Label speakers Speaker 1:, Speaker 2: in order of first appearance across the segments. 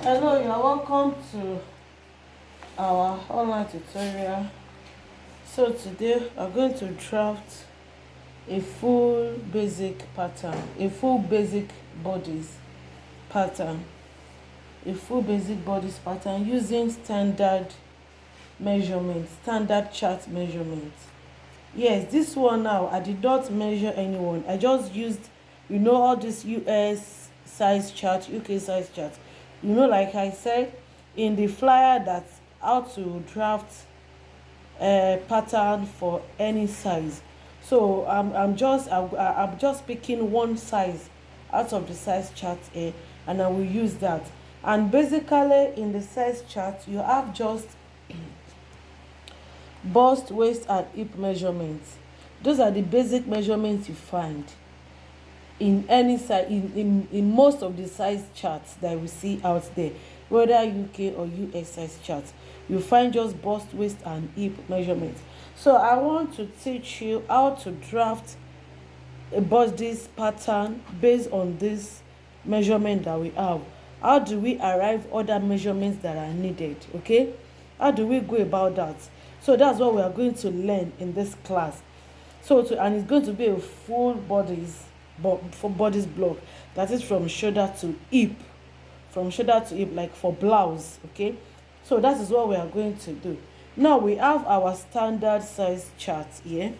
Speaker 1: Hello, you're welcome to our online tutorial. So today we're going to draft a full basic pattern, a full basic bodice pattern, a full basic bodice pattern using standard measurements, standard chart measurements. Yes, this one now, I did not measure anyone. I just used, all this US size chart, UK size chart. Like I said in the flyer, that how to draft a pattern for any size. So I'm just picking one size out of the size chart here, and I will use that. And basically in the size chart, you have just bust, waist and hip measurements. Those are the basic measurements you find in any size, in most of the size charts that we see out there, whether UK or US size charts. You find just bust, waist and hip measurements. So I want to teach you how to draft a bodice pattern based on this measurement that we have. How do we arrive other measurements that are needed? Okay, how do we go about that? So that's what we are going to learn in this class. And it's going to be a full bodice, for bodice block, that is from shoulder to hip, like for blouse. Okay, so that is what we are going to do. Now we have our standard size chart here.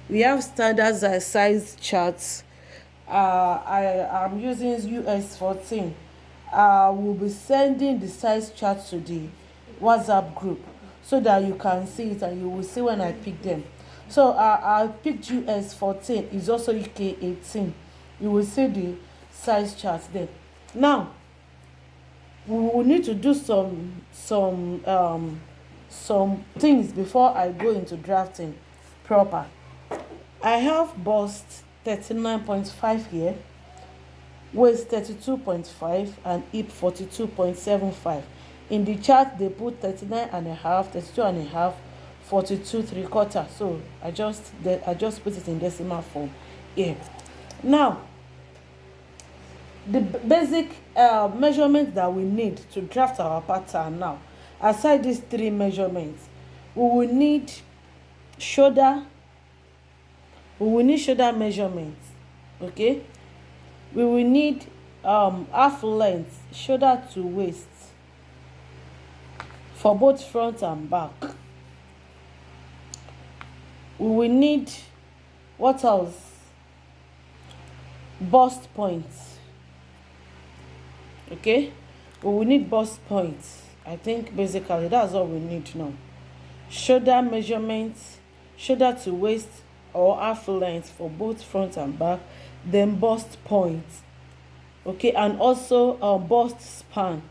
Speaker 1: We have standard size charts. I am using US 14. We'll be sending the size chart to the WhatsApp group so that you can see it and you will see when I pick them. So I picked US 14. It's also UK 18. You will see the size chart there. Now we will need to do some things before I go into drafting proper. I have bust 39.5 here, waist 32.5 and hip 42.75. In the chart they put 39 and a half, 32 and a half, 42 3/4. So I just put it in decimal form here. Now the basic measurements that we need to draft our pattern now, aside these three measurements, we will need shoulder measurements. Okay, we will need half length shoulder to waist for both front and back. We will need, what else, bust points. Okay, we will need bust points. I think basically that's all we need now. Shoulder measurements, shoulder to waist or half length for both front and back, then bust points. Okay, and also bust span,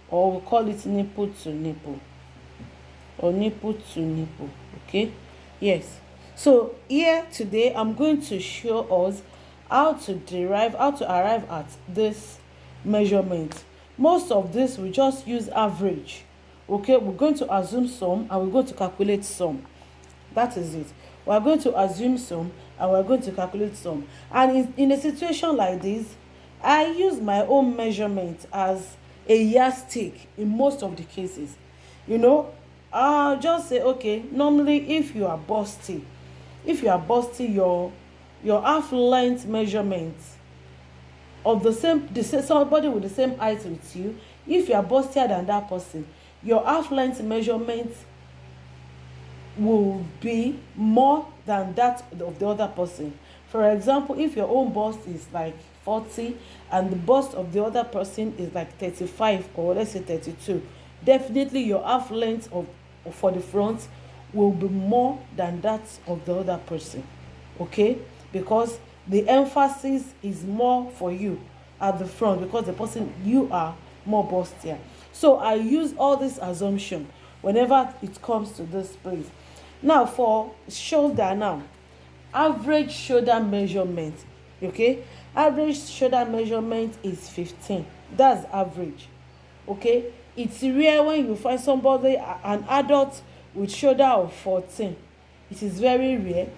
Speaker 1: or we call it nipple to nipple or nipple to nipple. Okay, yes. So here today I'm going to show us how to arrive at this measurement. Most of this we just use average. Okay, we're going to assume some and we're going to calculate some. That is it. We're going to assume some and we're going to calculate some. And in a situation like this, I use my own measurement as a yardstick in most of the cases. I'll just say, okay, normally if you are busting your half length measurement of somebody with the same height with you, if you are bustier than that person, your half length measurement will be more than that of the other person. For example, if your own bust is like 40 and the bust of the other person is like 35 or let's say 32, definitely your half length for the front will be more than that of the other person. Okay, because the emphasis is more for you at the front, because the person, you are more bustier. So I use all this assumption whenever it comes to this place. Now for shoulder, now average shoulder measurement. Okay, average shoulder measurement is 15. That's average. Okay, it's rare when you find somebody, an adult, with shoulder of 14. It is very rare.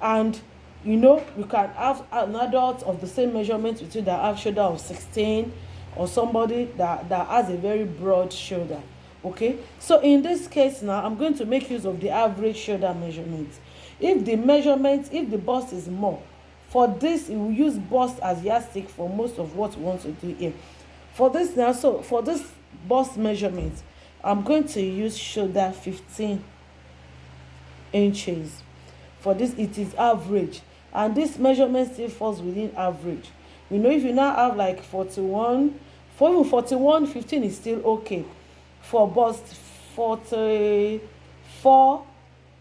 Speaker 1: And you can have an adult of the same measurement with you that have shoulder of 16, or somebody that has a very broad shoulder. Okay, so in this case now I'm going to make use of the average shoulder measurement. If the bust is more, for this we will use bust as yardstick for most of what we want to do here. For this now, so for this bust measurement, I'm going to use shoulder 15 inches. For this, it is average, and this measurement still falls within average. If you now have like 41, for even 41 15 is still okay. For bust 44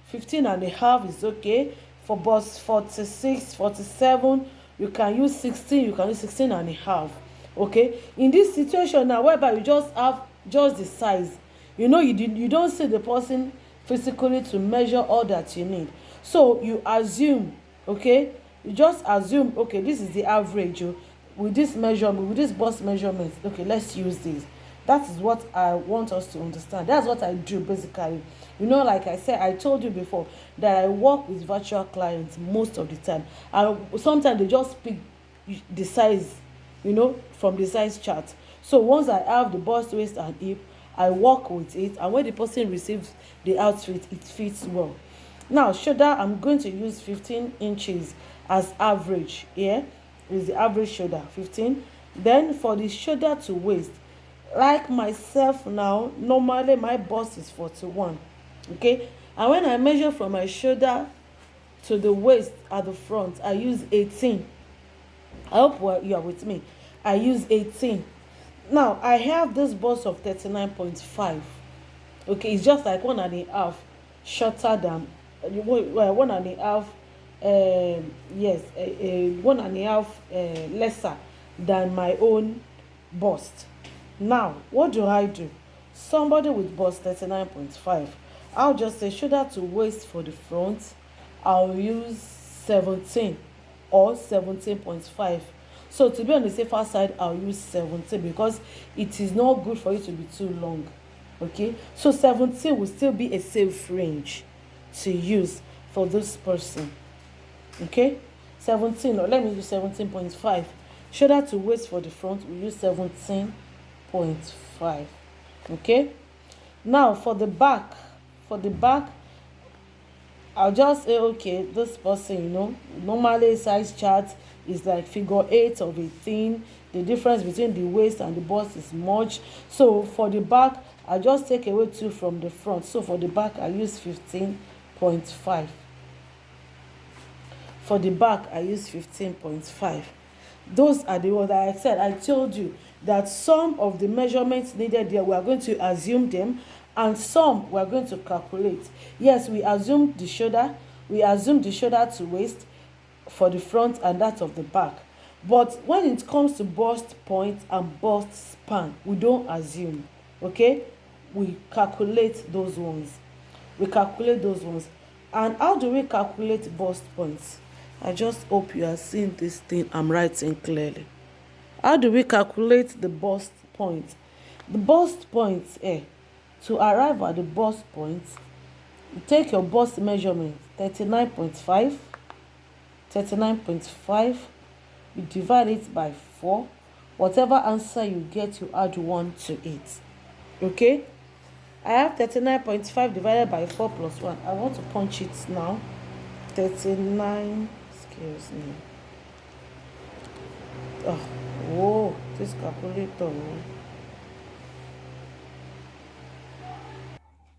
Speaker 1: 15 and a half is okay. For bust 46 47, you can use 16, you can use 16 and a half. Okay, in this situation now whereby you just have just the size, you don't see the person physically to measure all that you need, so you assume, okay, you just assume, okay, this is the average. With this measurement, with this bust measurement, okay, let's use this. That is what I want us to understand. That's what I do basically. Like I said, I told you before that I work with virtual clients most of the time, and sometimes they just pick the size, from the size chart. So once I have the bust, waist and hip, I work with it, and when the person receives the outfit, it fits well. Now shoulder, I'm going to use 15 inches as average. Here is the average shoulder, 15. Then for the shoulder to waist, like myself now, normally my bust is 41. Okay, and when I measure from my shoulder to the waist at the front, I use 18. I hope you are with me. I use 18. Now I have this bust of 39.5. Okay, it's just like 1.5 shorter than 1.5. Yes, 1.5 lesser than my own bust. Now what do I do? Somebody with bust 39.5, I'll just say shoulder to waist for the front, I'll use 17 or 17.5. So to be on the safer side, I'll use 17 because it is not good for you to be too long. Okay, so 17 will still be a safe range to use for this person. Okay, 17, or let me use 17.5. Shoulder to waist for the front, we use 17.5. Okay, now for the back, I'll just say, okay, this person, normally size chart is like figure 8 of a thing. The difference between the waist and the bust is much. So for the back, I just take away 2 from the front. So for the back, I use 15.5. For the back, I use 15.5. Those are the ones that I said. I told you that some of the measurements needed there, we are going to assume them, and some we are going to calculate. Yes, we assume the shoulder to waist for the front and that of the back. But when it comes to bust point and bust span, we don't assume. Okay, we calculate those ones. And how do we calculate bust points? I just hope you are seeing this thing I'm writing clearly. How do we calculate the bust point? The bust point, to arrive at the bust point, you take your bust measurement 39.5, you divide it by 4. Whatever answer you get, you add 1 to it. Okay, I have 39.5 divided by 4 plus 1. I want to punch it now. 39, excuse me. Oh, this calculator.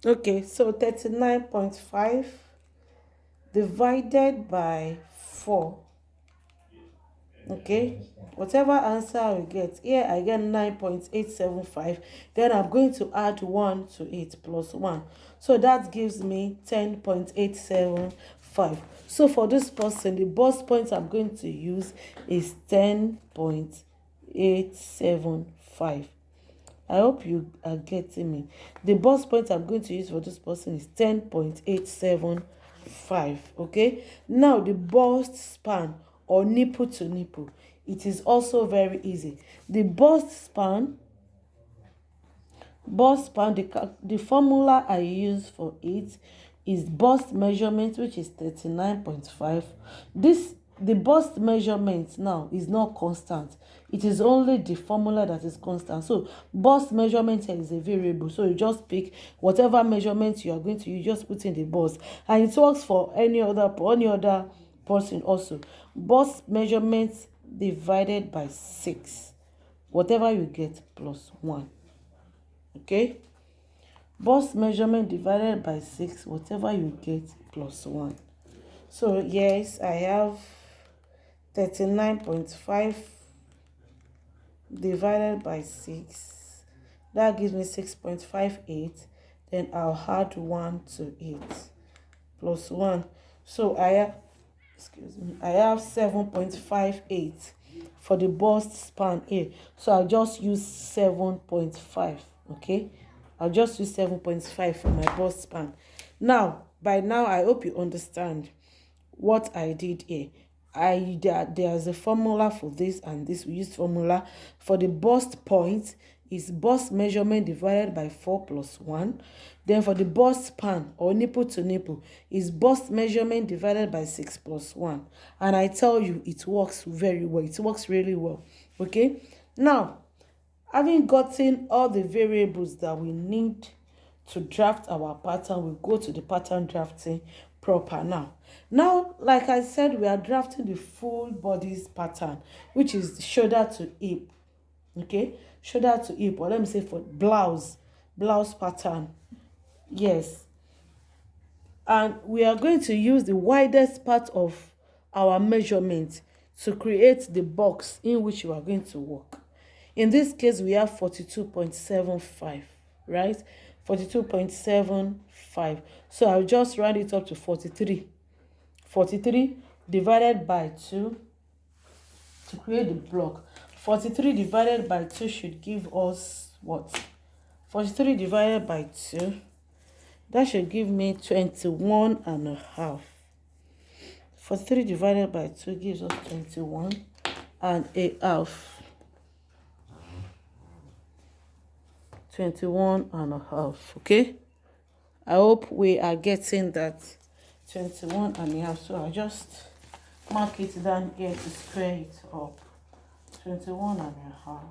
Speaker 1: Okay, so 39.5 divided by 4. Okay, whatever answer I get here, I get 9.875. Then I'm going to add 1 to it plus 1, so that gives me 10.875. So for this person, the bust point I'm going to use is 10.875. I hope you are getting me. The bust point I'm going to use for this person is 10.875. Okay, now the bust span, or nipple to nipple, it is also very easy. The bust span, the formula I use for it is bust measurement, which is 39.5. This the bust measurement now is not constant. It is only the formula that is constant. So bust measurement here is a variable. So you just pick whatever measurement you are going to use, just put in the bust. And it works for any other person also. Bust measurement divided by 6. Whatever you get plus 1. Okay? Bust measurement divided by 6. Whatever you get plus 1. So yes, I have 39.5 divided by 6. That gives me 6.58. Then I'll add 1 to it plus 1. So I have 7.58 for the bust span A. So I'll just use 7.5. Okay, I'll just use 7.5 for my bust span. Now, by now, I hope you understand what I did here. There's a formula for this and this. We use formula for the bust point is bust measurement divided by 4 plus 1. Then for the bust span or nipple to nipple is bust measurement divided by 6 plus 1. And I tell you, it works very well. It works really well. Okay, now having gotten all the variables that we need to draft our pattern, we go to the pattern drafting proper now. Now, like I said, we are drafting the full bodice pattern, which is shoulder to hip. Okay, shoulder to hip, or let me say for blouse pattern. Yes, and we are going to use the widest part of our measurement to create the box in which we are going to work. In this case, we have 42.75, right? 42.75. So I'll just round it up to 43. 43 divided by 2 to create the block. 43 divided by 2 should give us what? 43 divided by 2. That should give me 21 and a half. 43 divided by 2 gives us 21 and a half. 21 and a half. Okay, I hope we are getting that. 21 and a half. So I just mark it down here to square it up. 21 and a half.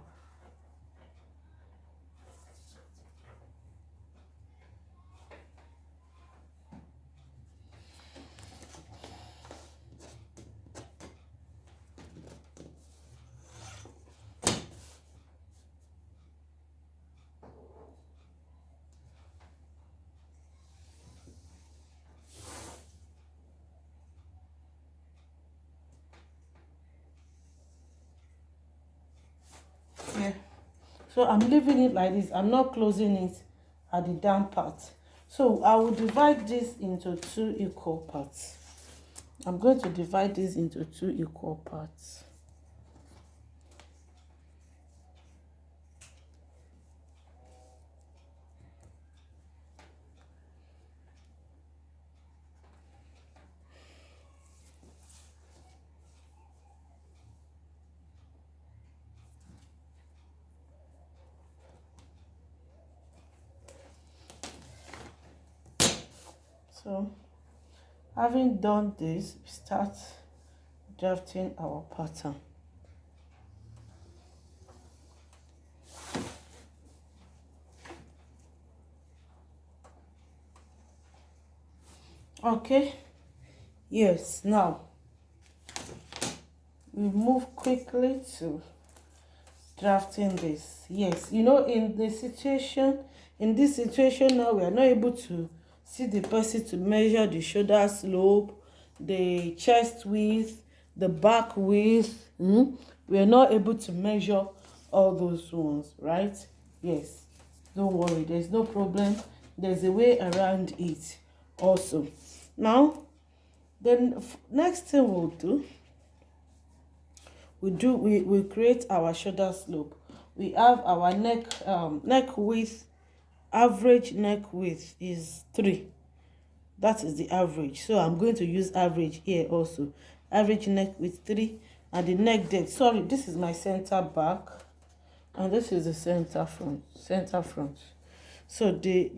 Speaker 1: Yeah, so I'm leaving it like this. I'm not closing it at the down part. So I will divide this into 2 equal parts. I'm going to divide this into 2 equal parts. So, having done this, we start drafting our pattern. Okay, yes, now we move quickly to drafting this. Yes, you know, in this situation now, we are not able to see the person to measure the shoulder slope, the chest width, the back width. We are not able to measure all those ones, right? Yes, don't worry, there's no problem. There's a way around it also. Now, then next thing we create our shoulder slope. We have our neck width. Average neck width is 3. That is the average. So I'm going to use average here also. Average neck width 3, and the neck depth. Sorry, this is my center back, and this is the center front. So the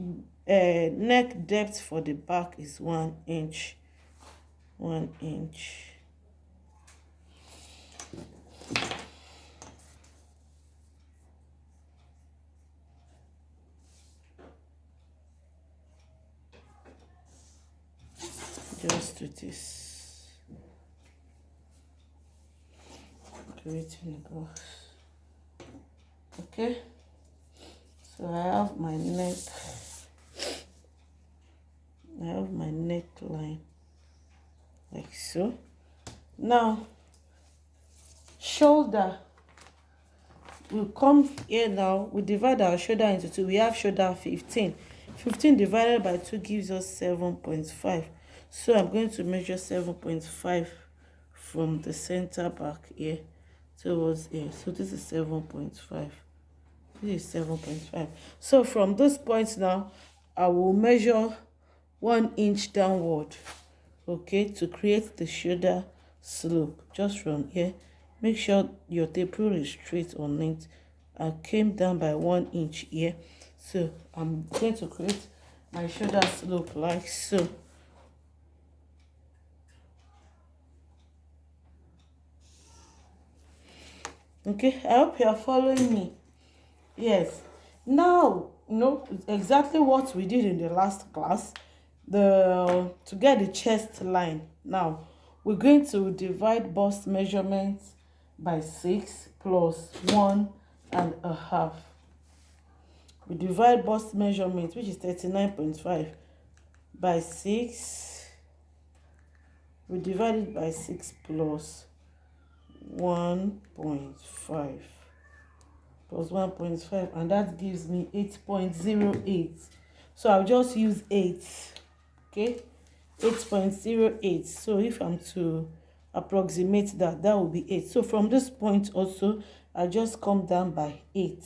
Speaker 1: neck depth for the back is 1 inch. 1 inch. Just do this. Creating a box. Okay. So I have my neck. I have my neckline like so. Now, shoulder. We come here now. We divide our shoulder into two. We have shoulder 15. 15 divided by 2 gives us 7.5. So I'm going to measure 7.5 from the center back here towards here. So this is 7.5. This is 7.5. So from this point now, I will measure 1 inch downward, okay, to create the shoulder slope. Just from here, make sure your tape rule is straight on it. I came down by 1 inch here. So I'm going to create my shoulder slope like so. Okay, I hope you are following me. Yes. Now, you know exactly what we did in the last class. To get the chest line. Now, we're going to divide bust measurement by 6 plus 1.5. We divide bust measurement, which is 39.5, by 6. We divide it by 6 plus 1.5 plus 1.5, and that gives me 8.08. So I'll just use 8. Okay, 8.08. So if I'm to approximate that, that will be 8. So from this point also, I just come down by 8.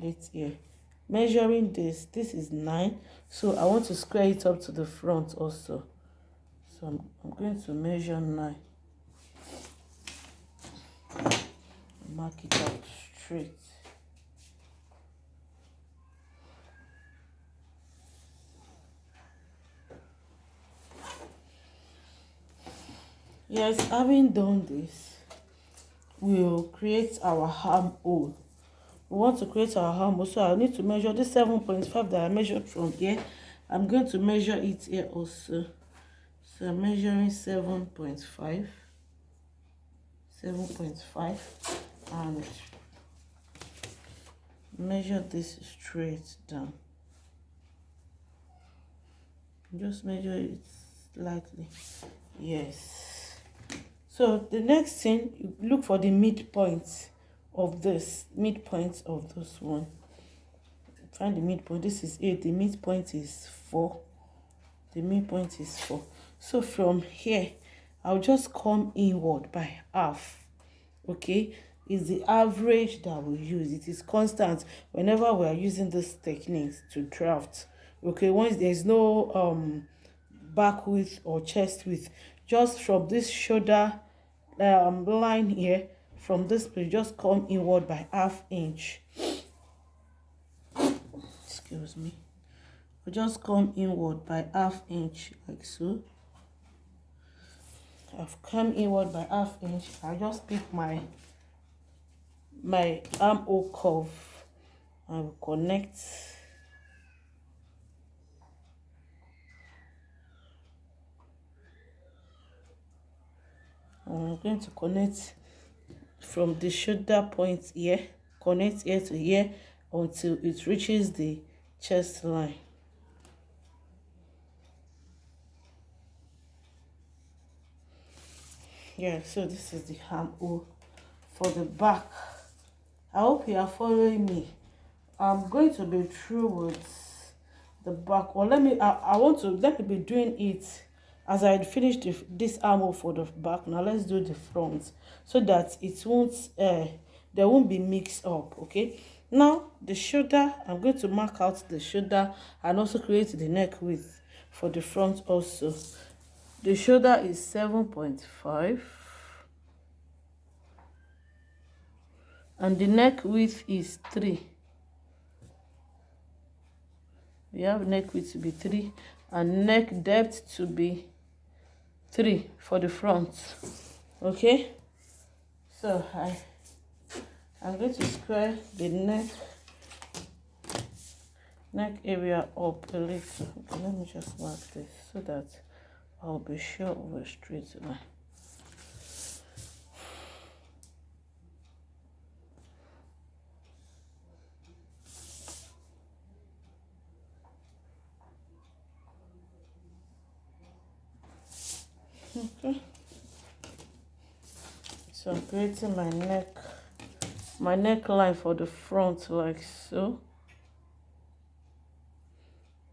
Speaker 1: 8 here. Measuring this is 9. So I want to square it up to the front also. So I'm going to measure 9. Mark it out straight. Yes, having done this, we'll create our armhole. We want to create our armhole, so I need to measure this 7.5 that I measured from here. I'm going to measure it here also. So I'm measuring 7.5, and measure this straight down. Just measure it slightly. Yes. So the next thing, you look for the midpoint of this one. Find the midpoint. This is 8. The midpoint is 4. The midpoint is 4. So from here, I'll just come inward by half. Okay, is the average that we use. It is constant whenever we are using these techniques to draft. Okay, once there's no back width or chest width, just from this shoulder line here, from this place, just come inward by half inch. Excuse me. We'll just come inward by half inch like so. I've come inward by half inch. I'll just pick my armhole curve and will connect. I'm going to connect from the shoulder point here, connect here to here until it reaches the chest line. Yeah, so this is the armhole for the back. I hope you are following me. I'm going to be through with the back. Or let me be doing it as I finished this armhole for the back. Now let's do the front so that it won't there won't be mixed up. Okay, now the shoulder, I'm going to mark out the shoulder and also create the neck width for the front also. The shoulder is 7.5 and the neck width is 3. We have neck width to be 3 and neck depth to be 3 for the front. Okay, So I'm going to square the neck area up a little. Okay, let me just mark this so that I'll be sure of a straight line. Okay, so I'm creating my neckline for the front like so.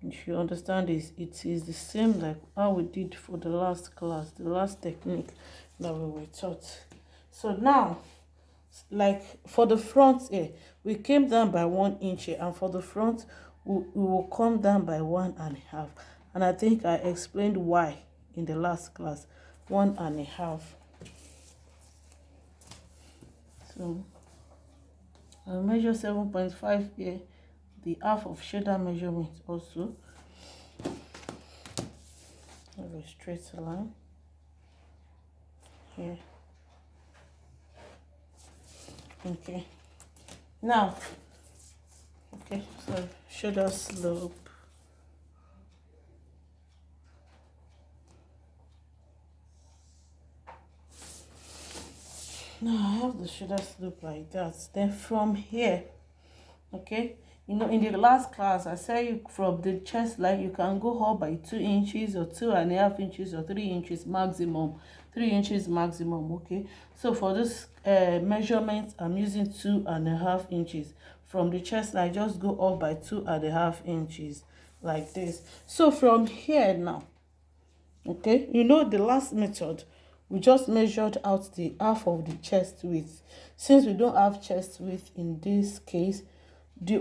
Speaker 1: If you understand this, it is the same like how we did for the last class, the last technique that we were taught. So now, like for the front here, we came down by 1 inch here, and for the front we will come down by 1.5. And I think I explained why in the last class. 1.5. So I'll measure 7.5 here, the half of shoulder measurement also. Have a straight line here. Okay, now, okay, so shoulder slope. Now I have the shoulder slope like that. Then from here, okay, you know, in the last class I said you from the chest line you can go up by 2 inches or 2.5 inches or 3 inches maximum. 3 inches maximum. Okay, so for this measurement I'm using 2.5 inches from the chest line. Just go up by 2.5 inches like this. So from here now, okay, you know the last method we just measured out the half of the chest width. Since we don't have chest width in this case,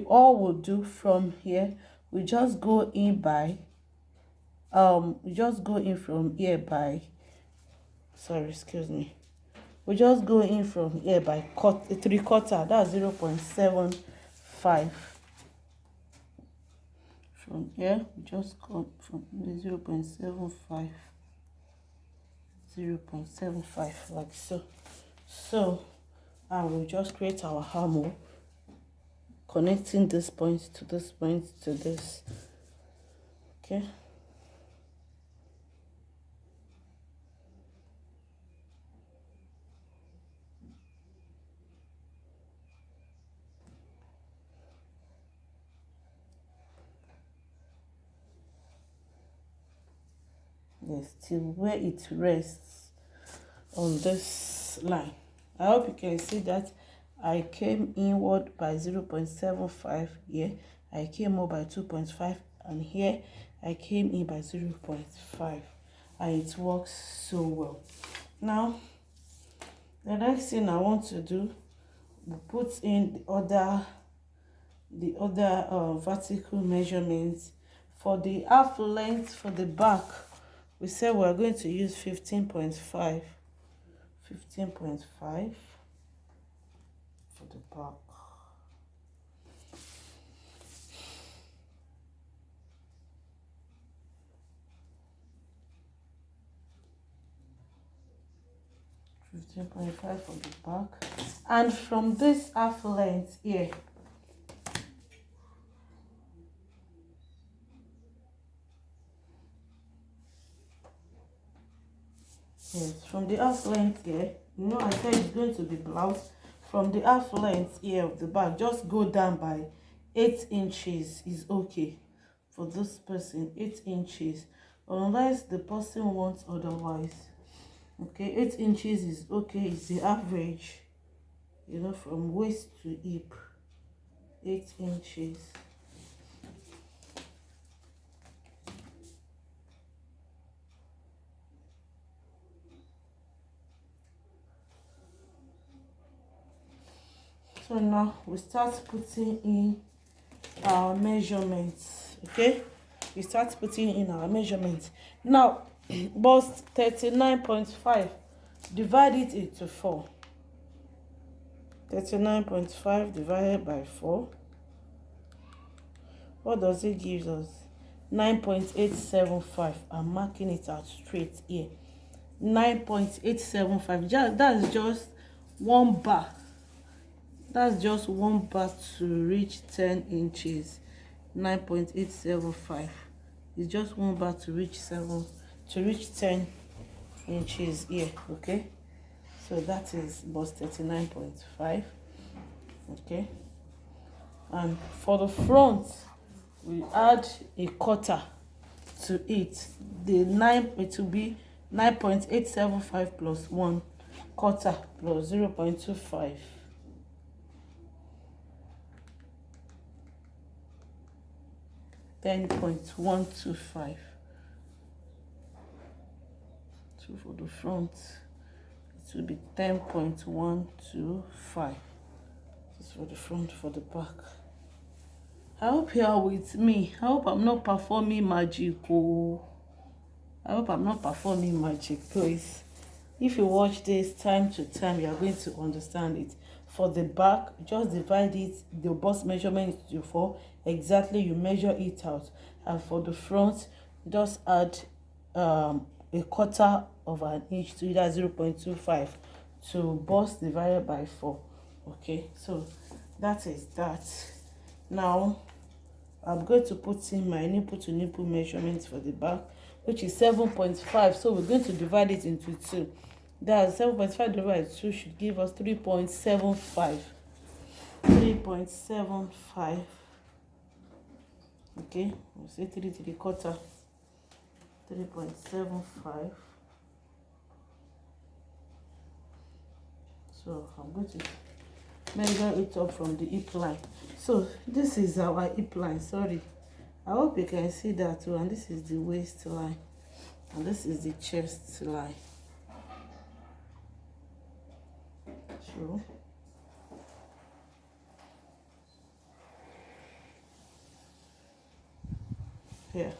Speaker 1: all we'll do from here, we just go in by we just go in from here by we just go in from here by 3/4. That's 0.75. From here we just cut from 0.75 like so. And we'll just create our armhole, connecting this point to this point to this. Okay, yes, till where it rests on this line. I hope you can see that I came inward by 0.75 here, I came up by 2.5, and here I came in by 0.5, and it works so well. Now the next thing I want to do, we put in the other vertical measurements. For the half length for the back, we said we're going to use 15.5 for the back. $15.5 for the back, and from this half length here, yes, from the half length here, you know I said it's going to be blouse. From the half length here of the back, just go down by 8 inches is okay for this person. 8 inches, unless the person wants otherwise. Okay, 8 inches is okay. It's the average, you know, from waist to hip. 8 inches. So now we start putting in our measurements. Okay, we start putting in our measurements now. Bust 39.5, divide it into 4. 39.5 divided by 4, what does it give us? 9.875. I'm marking it out straight here. 9.875. That's just one bar. That's just one bar to reach 10 inches. 9.875. It's just one bar to reach 10 inches here. Okay, so that is bust 39.5. Okay, and for the front we add a quarter to it. It will be 9.875 plus 1 quarter plus 0.25. 10.125. So for the front it will be 10.125. This is for the front. For the back, I hope you are with me. I hope I'm not performing magic. I hope I'm not performing magic, please. If you watch this time to time, you are going to understand it. For the back, just divide it, the bust measurement to 4 exactly, you measure it out. And for the front, just add a quarter of an inch to either 0.25 to bust divided by 4. Okay, so that is that. Now I'm going to put in my nipple to nipple measurements for the back, which is 7.5. So we're going to divide it into 2. That's 7.5 divided by 2 should give us 3.75. 3.75. Okay, we'll say 3 3/4. 3.75. So I'm going to measure it up from the hip line. So this is our hip line. Sorry, I hope you can see that too. And this is the waistline, and this is the chest line. So here.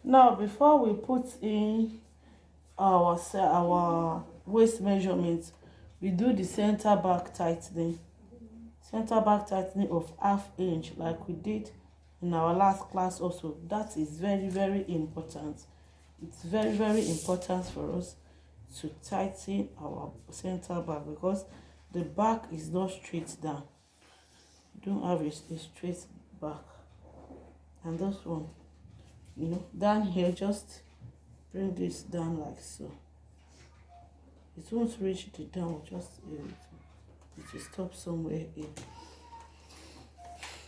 Speaker 1: Now before we put in our waist measurement, we do the center back tightening. Center back tightening of 1/2 inch, like we did in our last class also. That is very, very important. It's very, very important for us to tighten our center back, because the back is not straight down. You don't have a straight back. And this one, down here, just bring this down like so. It won't reach the down, just it will stop somewhere here.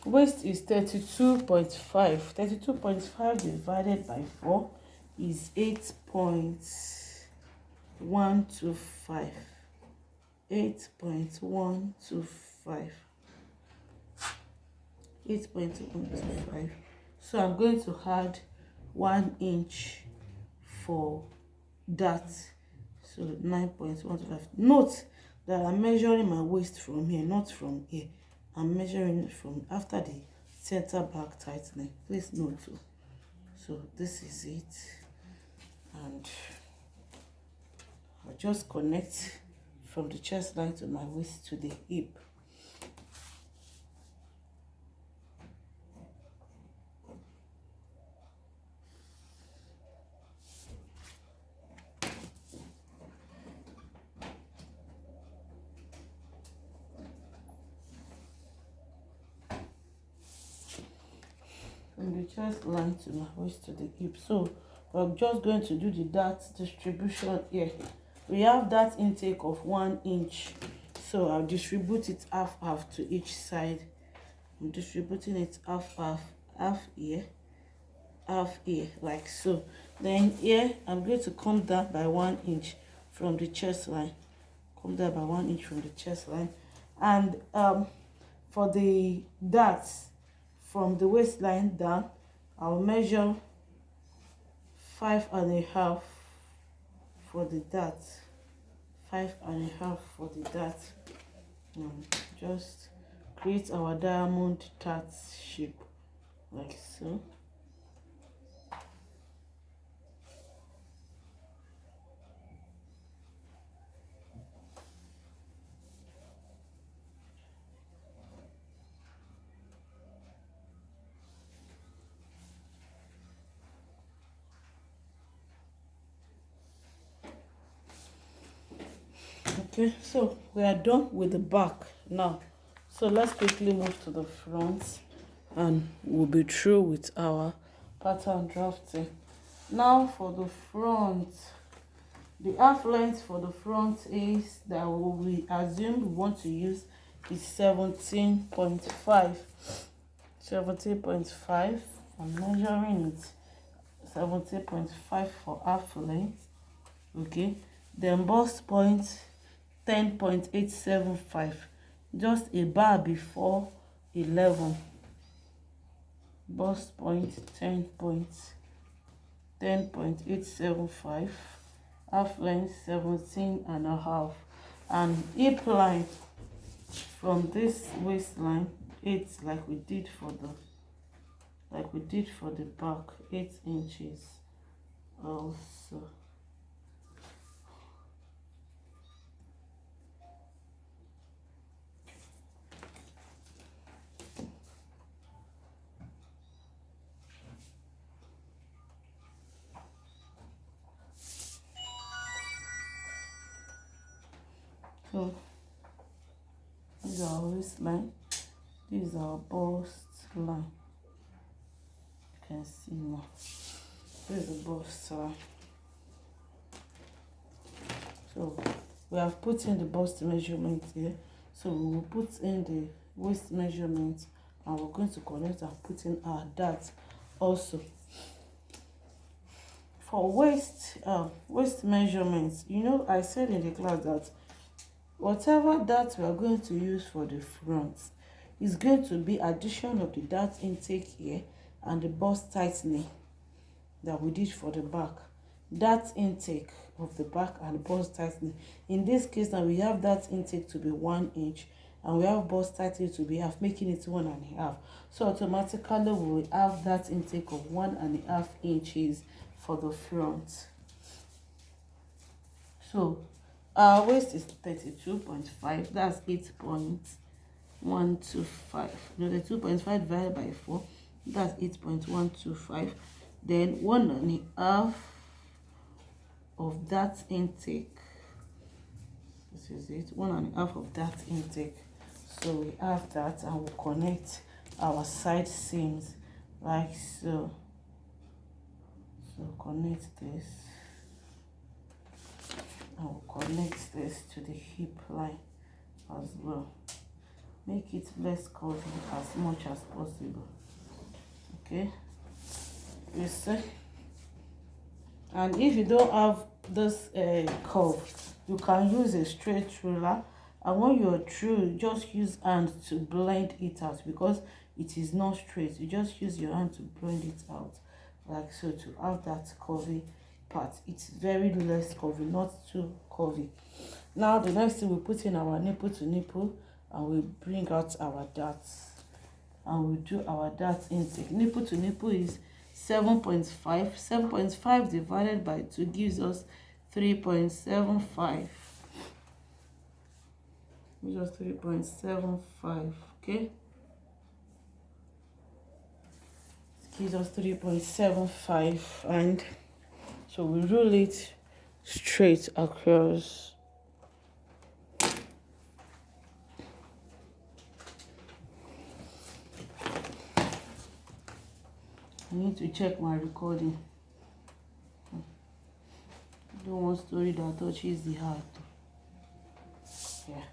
Speaker 1: Waist is 32.5. 32.5 divided by 4 is 8.125. 8.125. 8.125. So I'm going to add 1 inch for that. So 9.125. Note that I'm measuring my waist from here, not from here. I'm measuring it from after the center back tightening. Please note too. So this is it, and I'll just connect from the chest line to my waist to the hip. From the chest line to my waist to the hip. So we're just going to do the dart distribution here. We have that intake of 1 inch, so I'll distribute it half to each side. I'm distributing it half here, half here, like so. Then here I'm going to come down by 1 inch from the chest line. Come down by 1 inch from the chest line. And for the darts, from the waistline down, I'll measure 5.5 for the dart. 5.5 for the dart. Just create our diamond dart shape like so. Okay, so we are done with the back now. So let's quickly move to the front and we'll be through with our pattern drafting. Now for the front, the half length for the front is that we assume we want to use is 17.5. 17.5. I'm measuring it. 17.5 for half length. Okay, then bust point 10.875, just a bar before 11. Bust point 10.875, half length 17.5, and hip line from this waistline 8, like we did for the back, 8 inches also. So this is our waistline, this is our bust line. You can see now. This is the bust line. So we have put in the bust measurement here. So we will put in the waist measurement, and we're going to connect and put in our dart also. For waist measurements, I said in the class that whatever dart we are going to use for the front is going to be addition of the dart intake here and the bust tightening that we did for the back. Dart intake of the back and bust tightening. In this case now, we have dart intake to be 1 inch and we have bust tightening to be half, making it 1.5. So automatically we will have that intake of 1.5 inches for the front. So our waist is 32.5, that's 8.125. The 2.5 divided by 4, that's 8.125. Then 1.5 of that intake. This is it, 1.5 of that intake. So we have that, and we'll connect our side seams like so. So connect this, and we'll connect this to the hip line as well. Make it less curvy as much as possible. Okay, you see. And if you don't have this curve, you can use a straight ruler, and when you're through, just use hand to blend it out, because it is not straight. You just use your hand to blend it out like so, to have that curvy part. It's very less curvy, not too curvy. Now the next thing, we put in our nipple to nipple, and we bring out our darts, and we do our dart intake. Nipple to nipple is 7.5. 7.5 divided by 2 gives us 3.75. Gives us 3.75. Okay, it gives us 3.75, and so we roll it straight across. I need to check my recording. I don't want story that touches the heart. Yeah.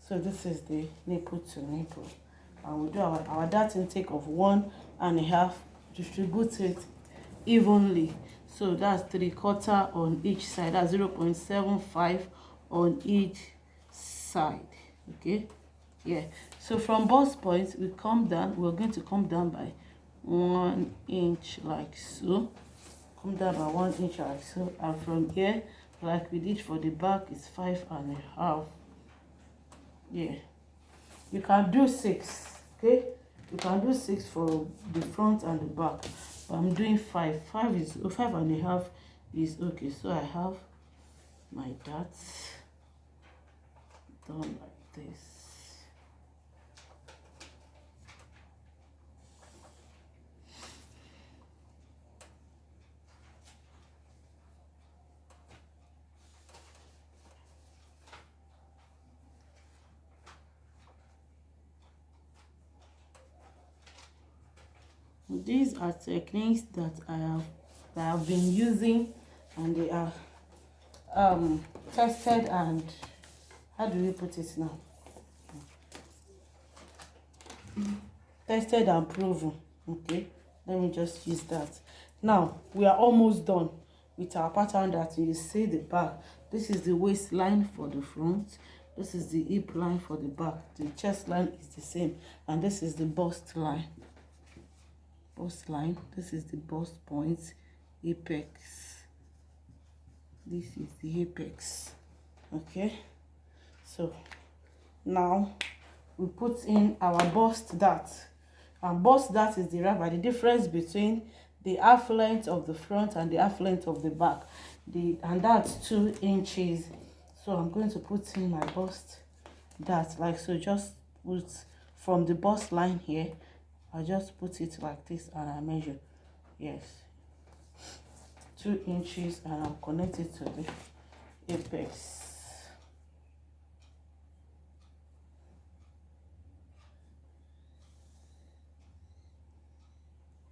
Speaker 1: So this is the nipple to nipple. And we do our dart intake of 1.5, distribute it evenly. So that's 3/4 on each side. That's 0.75 on each side. Okay. Yeah. So from bust point, we come down. We're going to come down by 1 inch like so. Come down by 1 inch like so, and from here, like we did for the back, is 5.5. Yeah, you can do 6. Okay, you can do 6 for the front and the back, but I'm doing 5. 5.5 is okay. So I have my darts done like this. These are techniques that I have been using, and they are tested and, how do we put it now, tested and proven. Okay, let me just use that. Now we are almost done with our pattern. That you see the back, this is the waistline for the front, this is the hip line for the back, the chest line is the same, and this is the bust line. This is the bust point, apex, this is the apex. Okay, so now we put in our bust dart, and bust dart is derived by the difference between the half length of the front and the half length of the back, and that's 2 inches. So I'm going to put in my bust dart like so. Just put from the bust line here, I just put it like this and I measure, yes, 2 inches, and I'll connect it to the apex.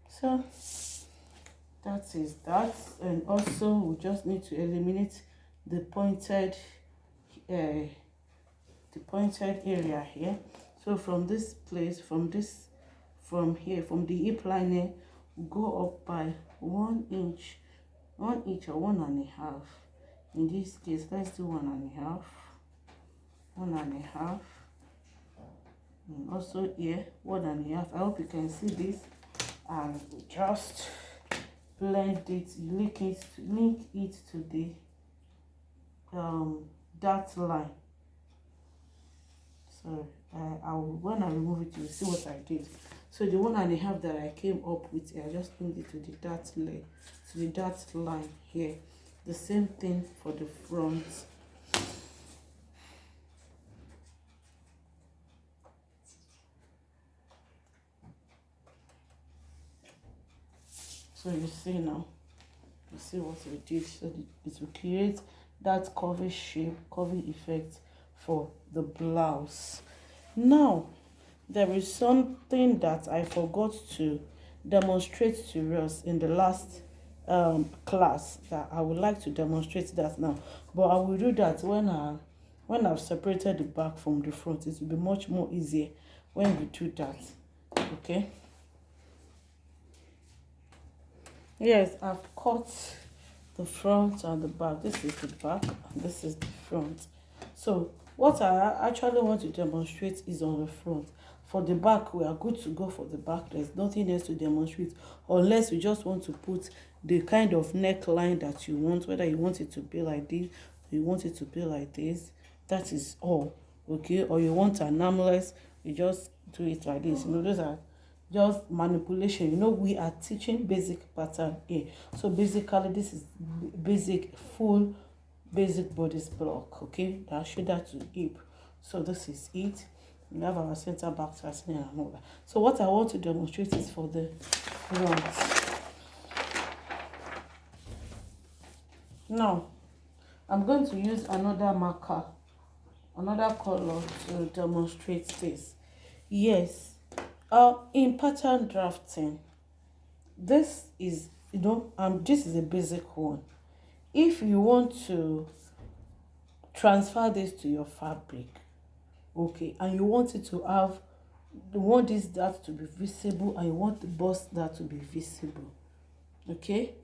Speaker 1: So that is that. And also we just need to eliminate the pointed area here. So from this place, from here, from the hip line here, we go up by 1 inch, or 1.5. In this case, let's do 1.5, and also here 1.5. I hope you can see this, and just blend it, link it to the dart line. So when I remove it, you'll see what I did. So the 1.5 that I came up with, I just linked it to the dart line here. The same thing for the front. So you see now, you see what we did. So it will create that curvy shape, curvy effect for the blouse. Now there is something that I forgot to demonstrate to us in the last class, that I would like to demonstrate that now, but I will do that when I've separated the back from the front. It will be much more easier when we do that. Okay, yes, I've cut the front and the back. This is the back and this is the front. So what I actually want to demonstrate is on the front. For the back, we are good to go for the back. There's nothing else to demonstrate, unless you just want to put the kind of neckline that you want, whether you want it to be like this or you want it to be like this. That is all. Okay, or you want an armless, you just do it like this. You know, those are just manipulation. You know, we are teaching basic pattern here. So basically this is full basic bodice block. Okay, that shoulder to hip. So this is it. We have our center back fastening and all that. So what I want to demonstrate is for the front. Now I'm going to use another marker, another color, to demonstrate this. Yes, in pattern drafting, this is, this is a basic one. If you want to transfer this to your fabric, okay, and you want it to have, you want this dart to be visible and you want the bust dart to be visible, okay,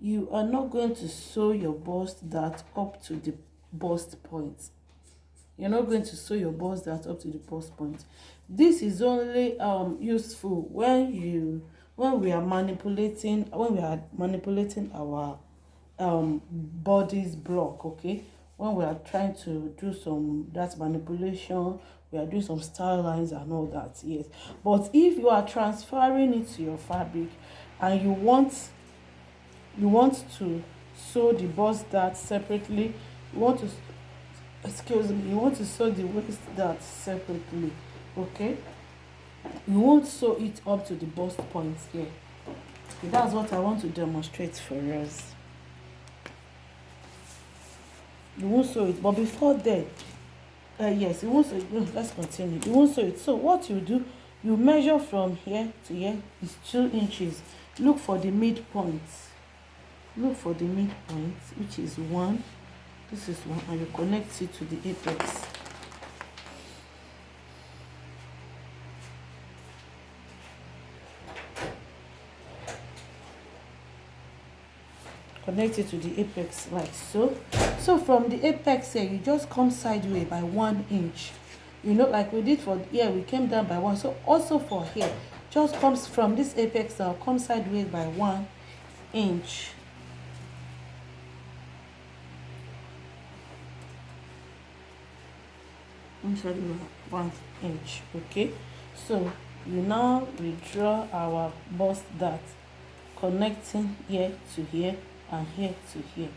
Speaker 1: you are not going to sew your bust dart up to the bust point. You're not going to sew your bust dart up to the bust point. This is only useful when we are manipulating our bodice block. Okay, when we are trying to do some that manipulation, we are doing some style lines and all that. Yes, but if you are transferring it to your fabric and you want to sew the bust dart separately, you want to sew the waist dart separately, okay, you won't sew it up to the bust point here. Okay, that's what I want to demonstrate for us. You won't sew it, but before then, yes, you won't sew it. Let's continue. You won't sew it. So what you do, You measure from here to here is 2 inches. Look for the midpoint. Look for the midpoint, which is 1. This is 1, and you connect it to the apex. Connect it to the apex like so. So from the apex here, you just come sideways by 1 inch. You know, like we did for here, we came down by 1. So also for here, just comes from this apex now, come sideways by 1 inch. Inside 1 inch. Okay, so you now redraw our bust dart, connecting here to here and here to here.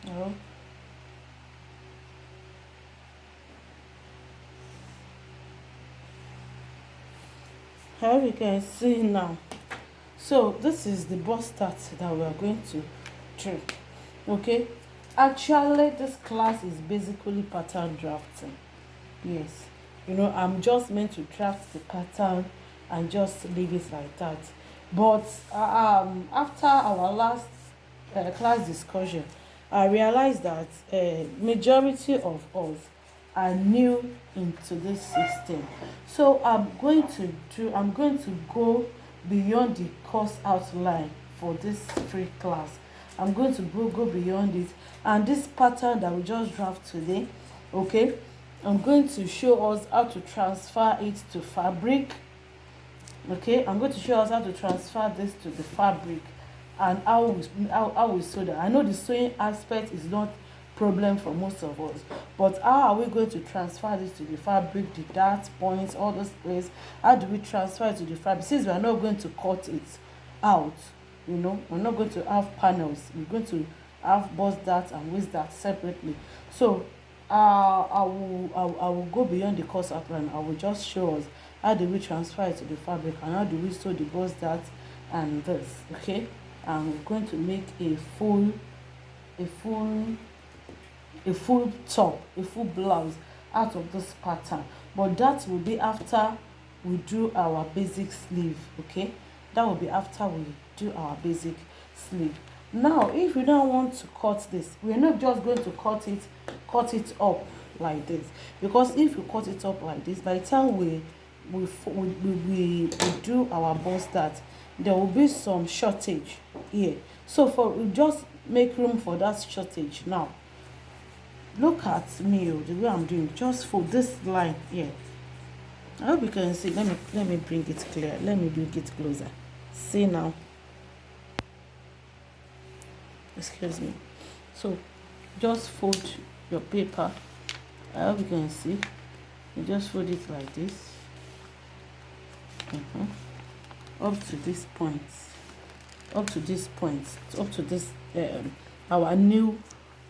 Speaker 1: Oh. How you can see now. So this is the bust dart that we are going to do. Okay, actually this class is basically pattern drafting. Yes, you know, I'm just meant to draft the pattern and just leave it like that. But after our last class discussion, I realized that majority of us are new into this system. So I'm going to go beyond the course outline for this free class. I'm going to go beyond it, and this pattern that we just draft today, okay, I'm going to show us how to transfer it to fabric. Okay, I'm going to show us how to transfer this to the fabric and how we sew that. I know the sewing aspect is not problem for most of us, but how are we going to transfer this to the fabric, the dart points, all those places? How do we transfer it to the fabric, since we are not going to cut it out? You know, we're not going to have panels, we're going to have bust dart and waist dart separately. So I will go beyond the course outline. I will just show us how do we transfer it to the fabric and how do we sew the bust dart and this. Okay, and we're going to make a full top, a full blouse out of this pattern, but that will be after we do our basic sleeve. Okay, that will be after we do our basic sleeve. Now if we don't want to cut this, we're not just going to cut it up like this, because if you cut it up like this, by the time we do our bust dart, there will be some shortage here. So we just make room for that shortage. Now look at me, the way I'm doing, just for this line here. I hope you can see. Let me bring it clear. Let me bring it closer. See now. Excuse me. So just fold your paper. I hope you can see. You just fold it like this. Up to this point. Up to this point. Up to this our new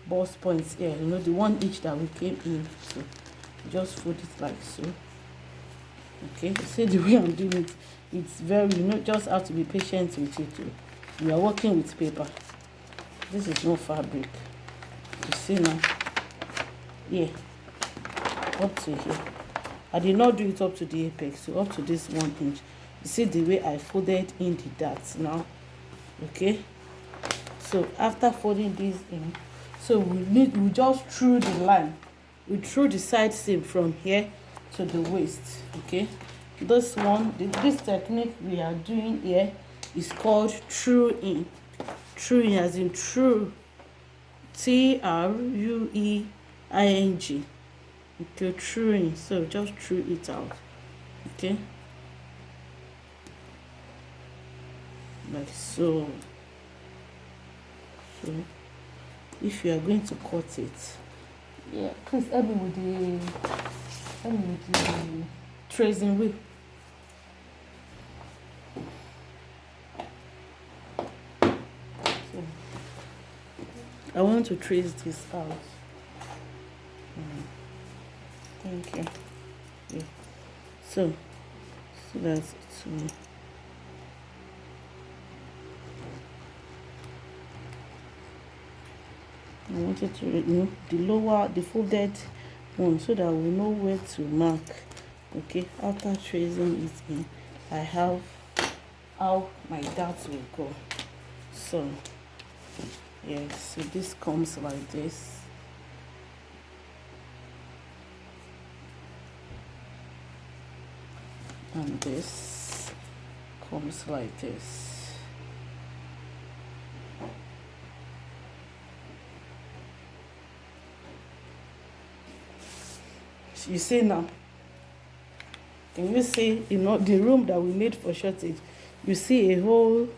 Speaker 1: bust points here. You know, the one each that we came in. So just fold it like so. Okay, see the way I'm doing it, it's very, you know, just have to be patient with it too. We are working with paper. This is no fabric. You see now, yeah, up to here. I did not do it up to the apex, so up to this 1 inch. You see the way I folded in the darts now. Okay, so after folding this in, so we just threw the line, we threw the side seam from here to the waist. Okay, this technique we are doing here is called true in. True in as in true, TRUEING. Okay, true in. So just true it out. Okay, like so. So if you are going to cut it, yeah, please help me with the tracing wheel. So I want to trace this out. Thank you. Yeah. So that's it. I wanted to, the lower, the folded one, so that we know where to mark. Okay, after tracing it in, I have how my darts will go. So yes, so this comes like this. And this comes like this. You see now, can you see, the room that we made for shortage? You see a whole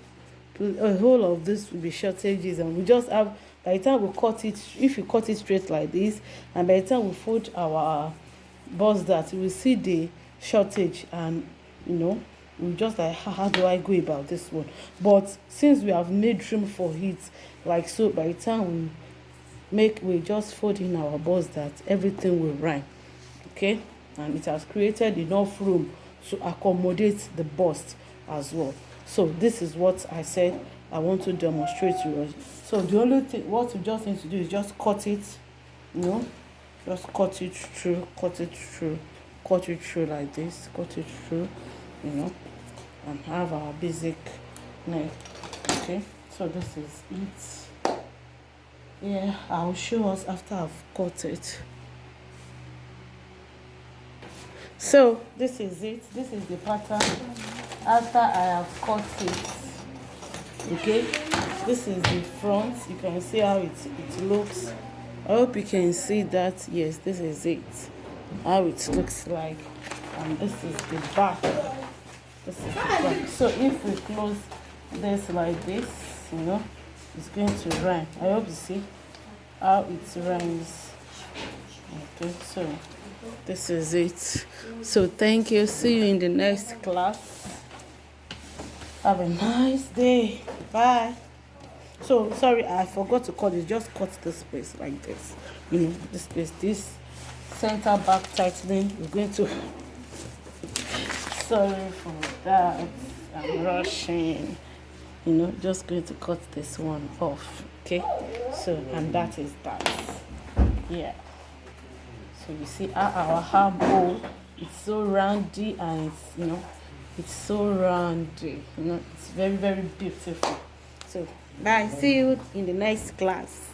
Speaker 1: of this will be shortages, and we just have, by the time we cut it, if you cut it straight like this, and by the time we fold our bust that, you will see the shortage, and we just like, how do I go about this one? But since we have made room for it, like so, by the time we just fold in our bust that, everything will rhyme. Okay, and it has created enough room to accommodate the bust as well. So this is what I said I want to demonstrate to you. So the only thing what you just need to do is just cut it, just cut it through like this, cut it through, and have our basic neck. Okay, so this is it. Yeah, I'll show us after I've cut it. So this is it. This is the pattern after I have cut it. Okay, this is the front. You can see how it looks. I hope you can see that. Yes, this is it, how it looks like. And this is the back. This is the back. So if we close this like this, it's going to rhyme. I hope you see how it rhymes. Okay, so this is it. So thank you. See you in the next class. Have a nice day. Bye. So sorry, I forgot to cut it. Just cut this place like this. This place, this center back tightening. We're going to. Sorry for that. I'm rushing. Just going to cut this one off. Okay. So, and that is that. Yeah. So you see how our arm hole, it's so roundy, and it's so roundy. It's very, very beautiful. So bye. See you in the next class.